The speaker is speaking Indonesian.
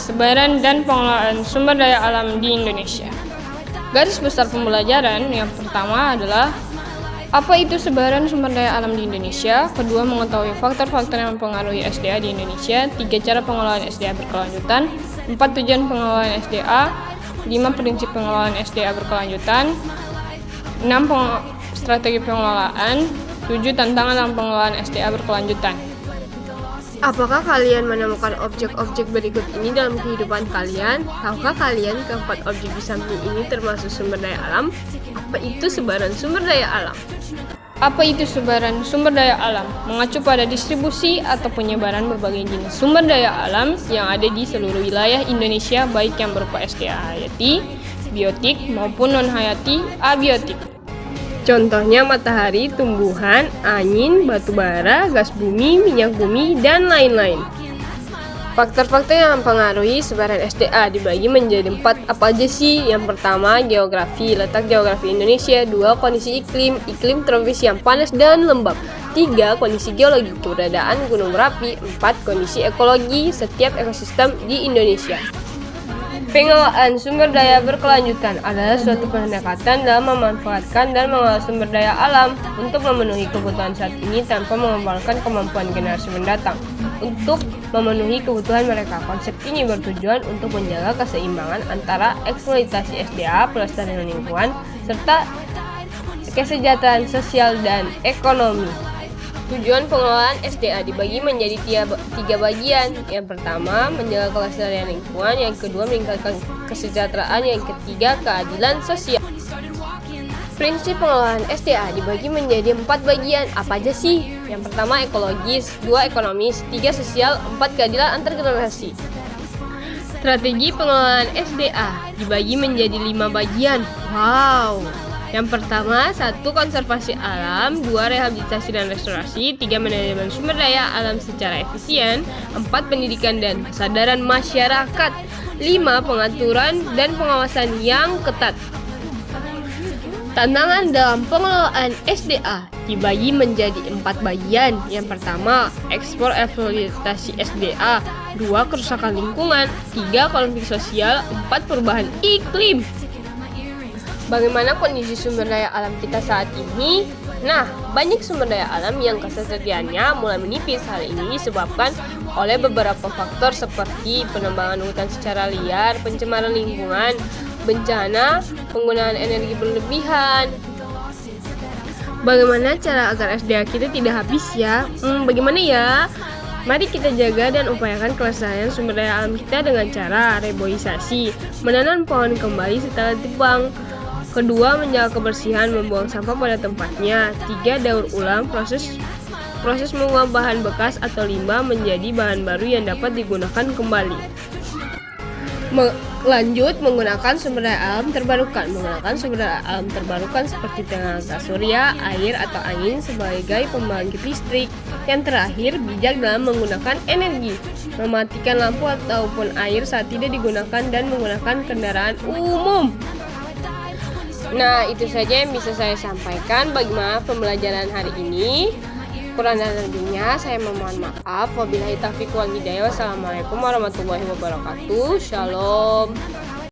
sebaran dan pengelolaan sumber daya alam di Indonesia. Garis besar pembelajaran yang pertama adalah apa itu sebaran sumber daya alam di Indonesia. Kedua, mengetahui faktor-faktor yang mempengaruhi SDA di Indonesia. 3, cara pengelolaan SDA berkelanjutan. 4, tujuan pengelolaan SDA. 5, prinsip pengelolaan SDA berkelanjutan. 6, strategi pengelolaan. 7, tantangan dalam pengelolaan SDA berkelanjutan. Apakah kalian menemukan objek-objek berikut ini dalam kehidupan kalian? Tahukah kalian keempat objek di samping ini termasuk sumber daya alam? Apa itu sebaran sumber daya alam? Apa itu sebaran sumber daya alam? Mengacu pada distribusi atau penyebaran berbagai jenis sumber daya alam yang ada di seluruh wilayah Indonesia, baik yang berupa SDA hayati, biotik, maupun non-hayati, abiotik. Contohnya matahari, tumbuhan, angin, batu bara, gas bumi, minyak bumi, dan lain-lain. Faktor-faktor yang mempengaruhi sebaran SDA dibagi menjadi 4. Apa aja sih? Yang pertama, geografi, letak geografi Indonesia. 2, kondisi iklim tropis yang panas dan lembab. 3, kondisi geologi, keberadaan gunung berapi. 4, kondisi ekologi setiap ekosistem di Indonesia. Pengelolaan sumber daya berkelanjutan adalah suatu pendekatan dalam memanfaatkan dan mengelola sumber daya alam untuk memenuhi kebutuhan saat ini tanpa mengembangkan kemampuan generasi mendatang untuk memenuhi kebutuhan mereka. Konsep ini bertujuan untuk menjaga keseimbangan antara eksploitasi SDA, pelestarian lingkungan, serta kesejahteraan sosial dan ekonomi. Tujuan pengelolaan SDA dibagi menjadi 3 bagian. Yang pertama, menjaga kelestarian lingkungan. Yang kedua, meningkatkan kesejahteraan. Yang ketiga, keadilan sosial. Prinsip pengelolaan SDA dibagi menjadi 4 bagian. Apa aja sih? Yang pertama, ekologis. 2, ekonomis. 3, sosial. 4, keadilan antar generasi. Strategi pengelolaan SDA dibagi menjadi 5 bagian. Wow! Yang pertama, 1, konservasi alam. 2, rehabilitasi dan restorasi. 3, manajemen sumber daya alam secara efisien. 4, pendidikan dan kesadaran masyarakat. 5, pengaturan dan pengawasan yang ketat. Tantangan dalam pengelolaan SDA dibagi menjadi 4 bagian. Yang pertama, eksploitasi SDA. 2, kerusakan lingkungan. 3, konflik sosial. 4, perubahan iklim. Bagaimana kondisi sumber daya alam kita saat ini? Nah, banyak sumber daya alam yang ketersediaannya mulai menipis. Hal ini disebabkan oleh beberapa faktor seperti penebangan hutan secara liar, pencemaran lingkungan, bencana, penggunaan energi berlebihan. Bagaimana cara agar SDA kita tidak habis ya? Bagaimana ya? Mari kita jaga dan upayakan kelestarian sumber daya alam kita dengan cara reboisasi, menanam pohon kembali setelah ditebang. Kedua, menjaga kebersihan, membuang sampah pada tempatnya. 3, daur ulang, proses mengubah bahan bekas atau limbah menjadi bahan baru yang dapat digunakan kembali. Lanjut, menggunakan sumber daya alam terbarukan. Menggunakan sumber daya alam terbarukan seperti tenaga surya, air, atau angin sebagai pembangkit listrik. Yang terakhir, bijak dalam menggunakan energi. Mematikan lampu ataupun air saat tidak digunakan dan menggunakan kendaraan umum. Nah, itu saja yang bisa saya sampaikan bagaimana pembelajaran hari ini. Kurang dan lebihnya saya memohon maaf. Wabillahi taufiq wal hidayah. Wassalamualaikum warahmatullahi wabarakatuh. Shalom.